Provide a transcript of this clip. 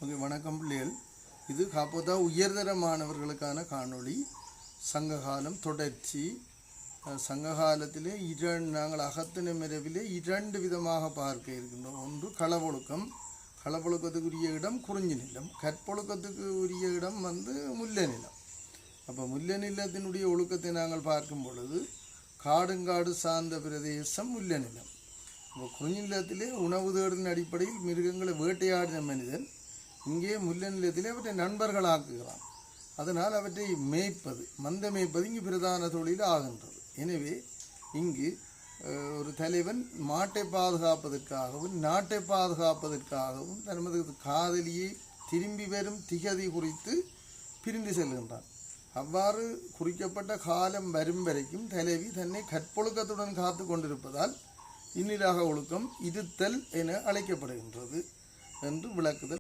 Okay, வணக்கம் பிள்ளைகள். இது காப்போதா உயர்தர மாணவர்களுக்கான காணொளி. சங்ககாலம் தொடர்ச்சி. சங்ககாலத்திலே நாங்கள் அகத்தின மரபிலே 2 விதமாக பார்க்க இருக்கின்றோம். ஒன்று களவொழுக்கம். களவொழுக்கத்துக்குரிய இடம் குறிஞ்சி நிலம். கற்பொழுக்கத்துக்கு உரிய இடம் முல்லை நிலம். அப்போ முல்லை நிலத்தினுடைய ஒழுக்கத்தை நாங்கள் பார்க்கும் பொழுது காடுங்காடு சார்ந்த பிரதேசம் முல்லை நிலம். இப்போ குறிஞ்சி நிலத்திலே உணவு தேடலின் அடிப்படையில் மிருகங்களை வேட்டையாடின மனிதன் இங்கே முல்லை நிலத்திலே அவற்றை நண்பர்களாக்குகிறான். அதனால் அவற்றை மேய்ப்பது, மந்த மேய்ப்பது இங்கு பிரதான தொழில் ஆகின்றது. எனவே இங்கு ஒரு தலைவன் மாட்டை பாதுகாப்பதற்காகவும் நாட்டை பாதுகாப்பதற்காகவும் தனது காதலியை திரும்பி வரும் திகதி குறித்து பிரிந்து செல்கின்றான். அவ்வாறு குறிக்கப்பட்ட காலம் வரும் வரைக்கும் தலைவி தன்னை கற்பொழுக்கத்துடன் காத்து கொண்டிருப்பதால் இந்நிலாக ஒழுக்கம் இருத்தல் என அழைக்கப்படுகின்றது என்று விளக்குதல்.